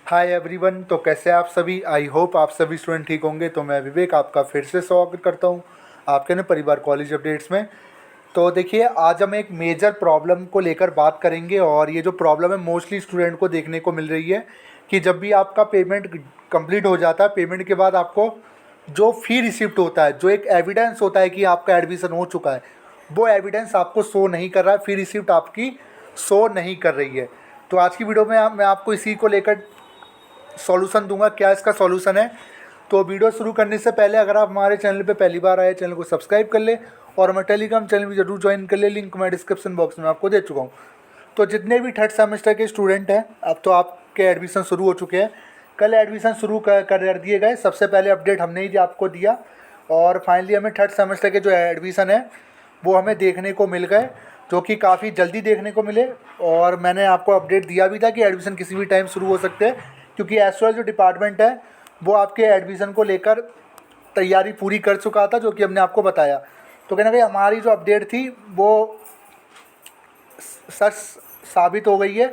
Hi everyone. तो कैसे आप सभी? आई होप आप सभी स्टूडेंट ठीक होंगे। तो मैं विवेक आपका फिर से स्वागत करता हूँ आपके न परिवार कॉलेज अपडेट्स में। तो देखिए, आज हम एक मेजर प्रॉब्लम को लेकर बात करेंगे और ये जो प्रॉब्लम है मोस्टली स्टूडेंट को देखने को मिल रही है कि जब भी आपका पेमेंट कंप्लीट हो जाता है, पेमेंट के बाद आपको जो फ़ी रिसिप्ट होता है, जो एक एविडेंस होता है कि आपका एडमिशन हो चुका है, वो एविडेंस आपको शो नहीं कर रहा है, फ़ी रिसिप्ट आपकी शो नहीं कर रही है। तो आज की वीडियो में मैं आपको इसी को लेकर सॉल्यूशन दूंगा। क्या इसका सॉल्यूशन है? तो वीडियो शुरू करने से पहले अगर आप हमारे चैनल पे पहली बार आए, चैनल को सब्सक्राइब कर ले और हमारे टेलीग्राम चैनल भी जरूर ज्वाइन कर ले। लिंक मैं डिस्क्रिप्शन बॉक्स में आपको दे चुका हूँ। तो जितने भी थर्ड सेमेस्टर के स्टूडेंट हैं, अब तो आपके एडमिशन शुरू हो चुके हैं। कल एडमिशन शुरू कर दिए गए। सबसे पहले अपडेट हमने ही आपको दिया और फाइनली हमें थर्ड सेमेस्टर के जो एडमिशन है वो हमें देखने को मिल गए, जो कि काफ़ी जल्दी देखने को मिले। और मैंने आपको अपडेट दिया भी था कि एडमिशन किसी भी टाइम शुरू हो सकते हैं, क्योंकि एज वेल जो डिपार्टमेंट है वो आपके एडमिशन को लेकर तैयारी पूरी कर चुका था, जो कि हमने आपको बताया। तो कहीं ना कहीं हमारी जो अपडेट थी वो सच साबित हो गई है।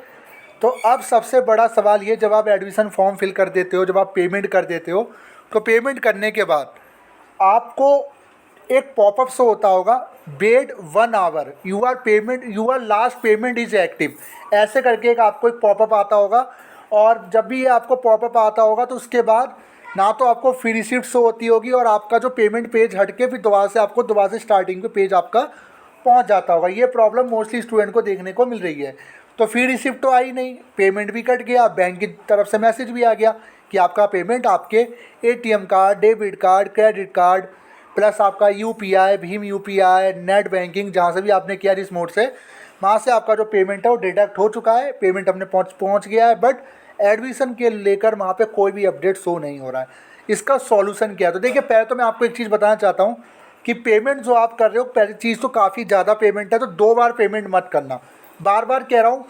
तो अब सबसे बड़ा सवाल ये, जब आप एडमिशन फॉर्म फिल कर देते हो, जब आप पेमेंट कर देते हो, तो पेमेंट करने के बाद आपको एक पॉपअप शो होता होगा, wait 1 hour, your last payment is active, ऐसे करके एक आपको एक पॉपअप आता होगा। और जब भी ये आपको पॉपअप आता होगा तो उसके बाद ना तो आपको फ्री रिसिप्ट शो होती होगी और आपका जो पेमेंट पेज हट के फिर दोबारा से स्टार्टिंग पे पेज आपका पहुंच जाता होगा। ये प्रॉब्लम मोस्टली स्टूडेंट को देखने को मिल रही है। तो फ्री रिसिप्ट तो आई नहीं, पेमेंट भी कट गया, बैंक की तरफ से मैसेज भी आ गया कि आपका पेमेंट आपके ATM card, debit card, credit card plus आपका यूपीआई, भीम यूपीआई, नेट बैंकिंग, जहाँ से भी आपने किया इस मोड से, वहाँ से आपका जो पेमेंट है वो डिडक्ट हो चुका है, पेमेंट अपने पहुँच गया है। बट एडमिशन के लेकर वहाँ पे कोई भी अपडेट शो नहीं हो रहा है। इसका सॉल्यूशन क्या है? तो देखिए, पहले तो मैं आपको एक चीज़ बताना चाहता हूँ कि पेमेंट जो आप कर रहे हो, पहली चीज़ तो काफ़ी ज़्यादा पेमेंट है, तो 2 बार पेमेंट मत करना। बार बार कह रहा हूँ,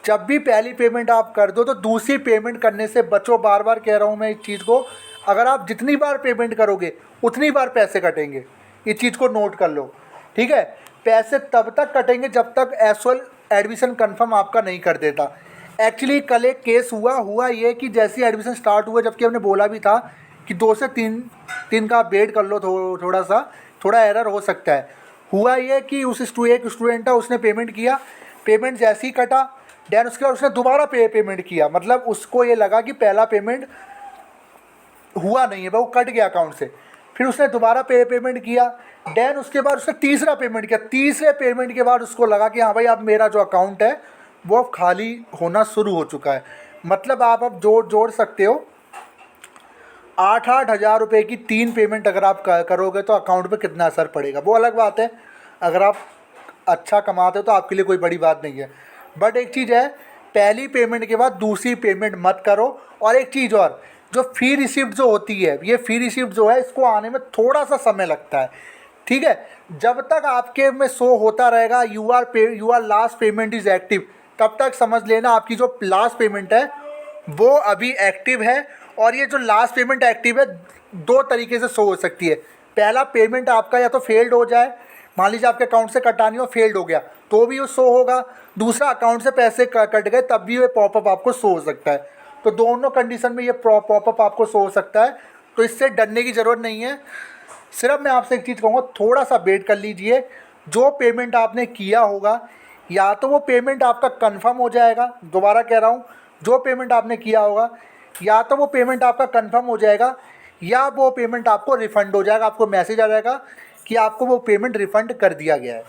जब भी पहली पेमेंट आप कर दो तो दूसरी पेमेंट करने से बचो। बार बार कह रहा हूँ मैं इस चीज़ को, अगर आप जितनी बार पेमेंट करोगे उतनी बार पैसे कटेंगे। इस चीज़ को नोट कर लो, ठीक है? पैसे तब तक कटेंगे जब तक एसवेल एडमिशन कंफर्म आपका नहीं कर देता। एक्चुअली कल एक केस हुआ ये कि जैसे ही एडमिशन स्टार्ट हुआ, जबकि हमने बोला भी था कि 2 से 3 दिन का वेट कर लो, थोड़ा एरर हो सकता है। हुआ ये कि एक स्टूडेंट था, उसने पेमेंट किया, पेमेंट जैसे ही कटा, देन उसके बाद उसने दोबारा पेमेंट किया। मतलब उसको ये लगा कि पहला पेमेंट हुआ नहीं है, वो कट गया अकाउंट से। फिर उसने दोबारा पेमेंट किया, देन उसके बाद उसने तीसरा पेमेंट किया। तीसरे पेमेंट के बाद उसको लगा कि हाँ भाई, अब मेरा जो अकाउंट है वो अब खाली होना शुरू हो चुका है। मतलब आप अब जोड़ सकते हो 8-8 हज़ार रुपये की 3 पेमेंट अगर आप करोगे तो अकाउंट पे कितना असर पड़ेगा, वो अलग बात है। अगर आप अच्छा कमाते हो तो आपके लिए कोई बड़ी बात नहीं है। बट एक चीज़ है, पहली पेमेंट के बाद दूसरी पेमेंट मत करो। और एक चीज़ और, जो फ़ी रिसिप्ट जो होती है, ये फ़ी रिसिप्ट जो है, इसको आने में थोड़ा सा समय लगता है, ठीक है? जब तक आपके में शो होता रहेगा your last payment is active, तब तक समझ लेना आपकी जो लास्ट पेमेंट है वो अभी एक्टिव है। और ये जो लास्ट पेमेंट एक्टिव है, 2 तरीके से शो हो सकती है। पहला, पेमेंट आपका या तो फेल्ड हो जाए, मान लीजिए आपके अकाउंट से कटानी हो, फेल्ड हो गया तो भी वो शो होगा। दूसरा, अकाउंट से पैसे कट गए तब भी ये पॉपअप आपको शो हो सकता है। तो दोनों कंडीशन में ये पॉपअप आपको शो हो सकता है। तो इससे डरने की ज़रूरत नहीं है। सिर्फ मैं आपसे एक चीज़ कहूँगा, थोड़ा सा वेट कर लीजिए। जो पेमेंट आपने किया होगा, या तो वो पेमेंट आपका कंफर्म हो जाएगा, दोबारा कह रहा हूँ, जो पेमेंट आपने किया होगा या तो वो पेमेंट आपका कंफर्म हो जाएगा, या वो पेमेंट आपको रिफ़ंड हो जाएगा। आपको मैसेज आ जाएगा कि आपको वो पेमेंट रिफ़ंड कर दिया गया है,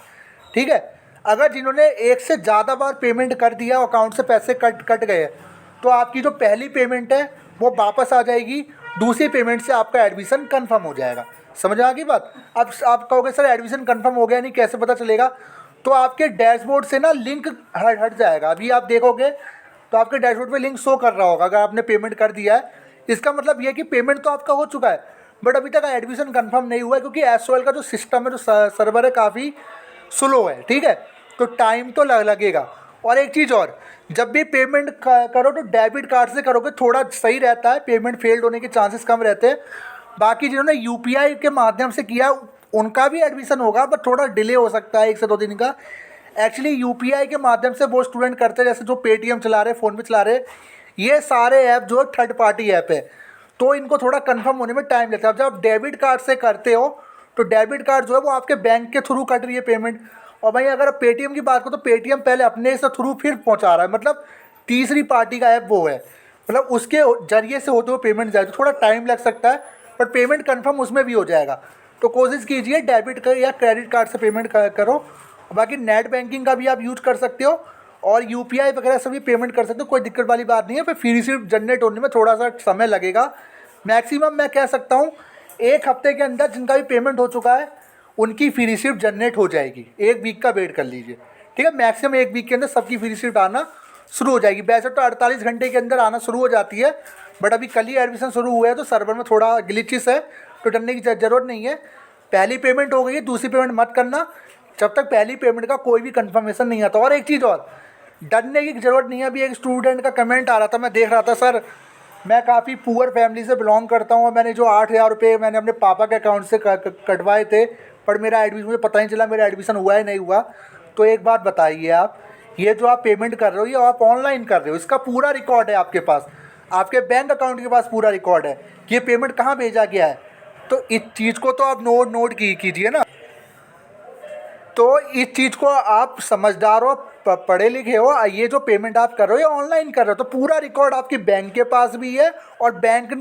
ठीक है? अगर जिन्होंने एक से ज़्यादा बार पेमेंट कर दिया, अकाउंट से पैसे कट गए, तो आपकी जो पहली पेमेंट है वो वापस आ जाएगी, दूसरी पेमेंट से आपका एडमिशन कंफर्म हो जाएगा। समझ आ गई बात? अब आप कहोगे सर एडमिशन कंफर्म हो गया नहीं, कैसे पता चलेगा? तो आपके डैशबोर्ड से ना लिंक हट जाएगा। अभी आप देखोगे तो आपके डैशबोर्ड पे लिंक शो कर रहा होगा अगर आपने पेमेंट कर दिया है। इसका मतलब ये कि पेमेंट तो आपका हो चुका है, बट अभी तक एडमिशन कंफर्म नहीं हुआ है, क्योंकि एसओएल का जो सिस्टम है, जो सर्वर है, काफ़ी स्लो है, ठीक है? तो टाइम तो लगेगा। और एक चीज़ और, जब भी पेमेंट करो तो डेबिट कार्ड से करोगे, थोड़ा सही रहता है, पेमेंट फेल्ड होने के चांसेस कम रहते हैं। बाकी जिन्होंने यूपीआई के माध्यम से किया उनका भी एडमिशन होगा, बट थोड़ा डिले हो सकता है, 1 से 2 दिन का। एक्चुअली यूपीआई के माध्यम से वो स्टूडेंट करते हैं जैसे जो पेटीएम चला रहे, फ़ोन पे चला रहे, ये सारे ऐप जो थर्ड पार्टी ऐप है, तो इनको थोड़ा कंफर्म होने में टाइम लगता है। अब जब आप डेबिट कार्ड से करते हो तो डेबिट कार्ड जो है वो आपके बैंक के थ्रू कट रही है पेमेंट, और भाई अगर आप पेटीएम की बात करो तो पेटीएम पहले अपने से थ्रू फिर पहुंचा रहा है, मतलब तीसरी पार्टी का ऐप वो है, मतलब उसके जरिए से होते हुए पेमेंट जाए, तो थोड़ा टाइम लग सकता है, पर पेमेंट कंफर्म उसमें भी हो जाएगा। तो कोशिश कीजिए डेबिट का या क्रेडिट कार्ड से पेमेंट करो। बाकी नेट बैंकिंग का भी आप यूज कर सकते हो और यूपीआई वगैरह से भी पेमेंट कर सकते हो, कोई दिक्कत वाली बात नहीं है। फिर फ्री रिसीप्ट जनरेट होने में थोड़ा सा समय लगेगा, मैक्सिमम मैं कह सकता हूँ 1 हफ्ते के अंदर जिनका भी पेमेंट हो चुका है उनकी फ्री रिसीप्ट जनरेट हो जाएगी। 1 वीक का वेट कर लीजिए, ठीक है। मैक्सिमम 1 वीक के अंदर सबकी फ्री रिसीप्ट आना शुरू हो जाएगी। वैसे तो 48 घंटे के अंदर आना शुरू हो जाती है, बट अभी कल ही एडमिशन शुरू हुआ है तो सर्वर में थोड़ा ग्लिचेस है, तो डरने की ज़रूरत नहीं है। पहली पेमेंट हो गई है, दूसरी पेमेंट मत करना जब तक पहली पेमेंट का कोई भी कंफर्मेशन नहीं आता। और एक चीज़ और, डरने की ज़रूरत नहीं है। अभी एक स्टूडेंट का कमेंट आ रहा था, मैं देख रहा था, सर मैं काफ़ी पुअर फैमिली से बिलोंग करता हूँ और मैंने जो 8,000 रुपये मैंने अपने पापा के अकाउंट से कटवाए थे, पर मेरा एडमिशन, मुझे पता नहीं चला मेरा एडमिशन हुआ है नहीं हुआ। तो एक बात बताइए आप, ये जो आप पेमेंट कर रहे हो ये आप ऑनलाइन कर रहे हो, इसका पूरा रिकॉर्ड है आपके पास, आपके बैंक अकाउंट के पास पूरा रिकॉर्ड है कि ये पेमेंट कहाँ भेजा गया है। तो इस चीज़ को तो आप नोट कीजिए ना। तो इस चीज़ को आप समझदार हो, पढ़े लिखे हो, ये जो पेमेंट आप कर रहे हो ये ऑनलाइन कर रहे हो, तो पूरा रिकॉर्ड आपके बैंक के पास भी है और बैंक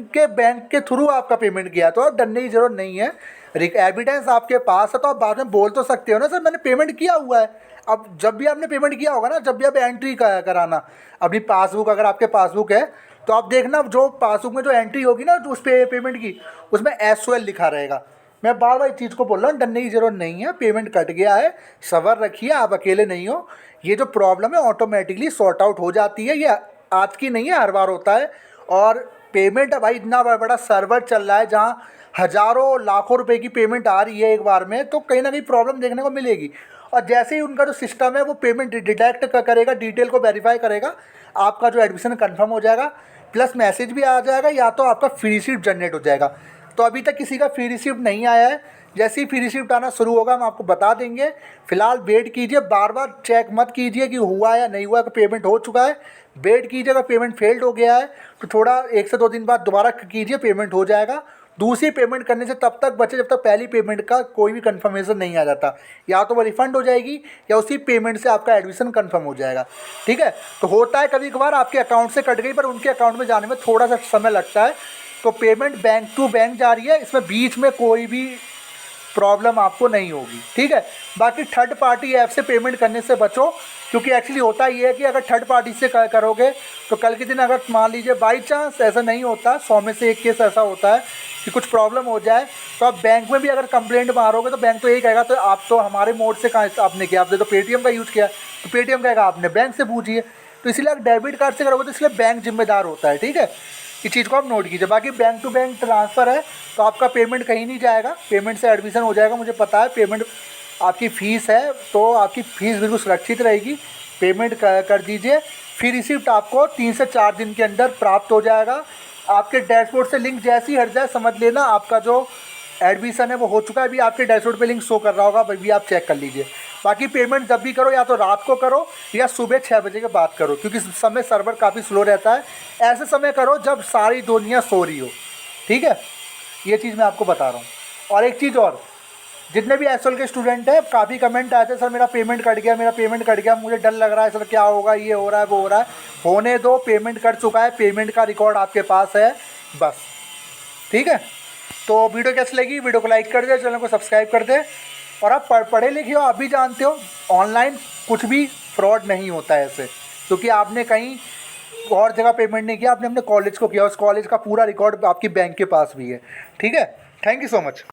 के थ्रू आपका पेमेंट किया, तो आप डरने की ज़रूरत नहीं है। एविडेंस आपके पास है तो आप बाद में बोल तो सकते हो ना, सर मैंने पेमेंट किया हुआ है। अब जब भी आपने पेमेंट किया होगा ना, जब भी आप एंट्री कराना अपनी पासबुक, अगर आपके पासबुक है तो आप देखना जो पासबुक में जो एंट्री होगी ना जो उस पर पेमेंट की, उसमें SOL लिखा रहेगा। मैं बार बार इस चीज़ को बोल रहा हूँ, डरने की ज़रूरत नहीं है। पेमेंट कट गया है, सब्र रखिए, आप अकेले नहीं हो। ये जो प्रॉब्लम है ऑटोमेटिकली सॉर्ट आउट हो जाती है, ये आज की नहीं है, हर बार होता है। और पेमेंट भाई इतना बड़ा सर्वर चल रहा है जहाँ हज़ारों लाखों रुपए की पेमेंट आ रही है एक बार में, तो कहीं ना कहीं प्रॉब्लम देखने को मिलेगी। और जैसे ही उनका जो सिस्टम है वो पेमेंट डिटेक्ट करेगा, डिटेल को वेरीफाई करेगा, आपका जो एडमिशन कन्फर्म हो जाएगा, प्लस मैसेज भी आ जाएगा, या तो आपका फ्री रिसीप्ट जनरेट हो जाएगा। तो अभी तक किसी का फ्री रिसीप्ट नहीं आया है, जैसे ही फ्री रिसीप्ट आना शुरू होगा हम आपको बता देंगे। फिलहाल वेट कीजिए, बार बार चेक मत कीजिए कि हुआ या नहीं हुआ, कि पेमेंट हो चुका है। वेट कीजिए, अगर पेमेंट फेल्ड हो गया है तो थोड़ा 1 से 2 दिन बाद दोबारा कीजिए, पेमेंट हो जाएगा। दूसरी पेमेंट करने से तब तक बचे जब तक पहली पेमेंट का कोई भी कंफर्मेशन नहीं आ जाता, या तो वो रिफ़ंड हो जाएगी या उसी पेमेंट से आपका एडमिशन कंफर्म हो जाएगा, ठीक है। तो होता है कभी कभार आपके अकाउंट से कट गई, पर उनके अकाउंट में जाने में थोड़ा सा समय लगता है। तो पेमेंट बैंक टू बैंक जा रही है, इसमें बीच में कोई भी प्रॉब्लम आपको नहीं होगी, ठीक है। बाकी थर्ड पार्टी ऐप से पेमेंट करने से बचो, क्योंकि एक्चुअली होता ये है कि अगर थर्ड पार्टी से करोगे तो कल के दिन अगर मान लीजिए बाई चांस, ऐसा नहीं होता, 100 में से 1 केस ऐसा होता है कि कुछ प्रॉब्लम हो जाए, तो आप बैंक में भी अगर कंप्लेंट मारोगे तो बैंक तो यही कहेगा तो आप तो हमारे मोड से कहाँ आपने किया, आपने तो पेटीएम का यूज़ किया, तो पेटीएम कहेगा आपने बैंक से पूछिए। तो इसलिए आप डेबिट कार्ड से करोगे तो इसलिए बैंक जिम्मेदार होता है, ठीक है। इस चीज़ को आप नोट कीजिए। बाकी बैंक टू बैंक ट्रांसफ़र है तो आपका पेमेंट कहीं नहीं जाएगा, पेमेंट से एडमिशन हो जाएगा, मुझे पता है। पेमेंट आपकी फ़ीस है तो आपकी फ़ीस बिल्कुल सुरक्षित रहेगी, पेमेंट कर दीजिए। फिर रिसिप्ट आपको 3 से 4 दिन के अंदर प्राप्त हो जाएगा। आपके डैशबोर्ड से लिंक जैसे ही हट जाए समझ लेना आपका जो एडमिशन है वो हो चुका है। अभी आपके डैशबोर्ड पे लिंक शो कर रहा होगा, भी आप चेक कर लीजिए। बाकी पेमेंट जब भी करो या तो रात को करो या सुबह 6 बजे के बाद करो, क्योंकि समय सर्वर काफ़ी स्लो रहता है। ऐसे समय करो जब सारी दुनिया सो रही हो, ठीक है। ये चीज़ मैं आपको बता रहा हूँ। और एक चीज़ और, जितने भी SOL के स्टूडेंट हैं, काफ़ी कमेंट आए थे, सर मेरा पेमेंट कट गया, मेरा पेमेंट कट गया, मुझे डर लग रहा है, सर क्या होगा, ये हो रहा है, वो हो रहा है। होने दो, पेमेंट कट चुका है, पेमेंट का रिकॉर्ड आपके पास है, बस, ठीक है। तो वीडियो कैसी लगी, वीडियो को लाइक कर दे, चैनल को सब्सक्राइब कर दे। और आप पढ़े लिखे हो, आप भी जानते हो ऑनलाइन कुछ भी फ्रॉड नहीं होता है ऐसे, क्योंकि आपने कहीं और जगह पेमेंट नहीं किया, आपने अपने कॉलेज को किया, उस कॉलेज का पूरा रिकॉर्ड आपकी बैंक के पास भी है, ठीक है। Thank you so much.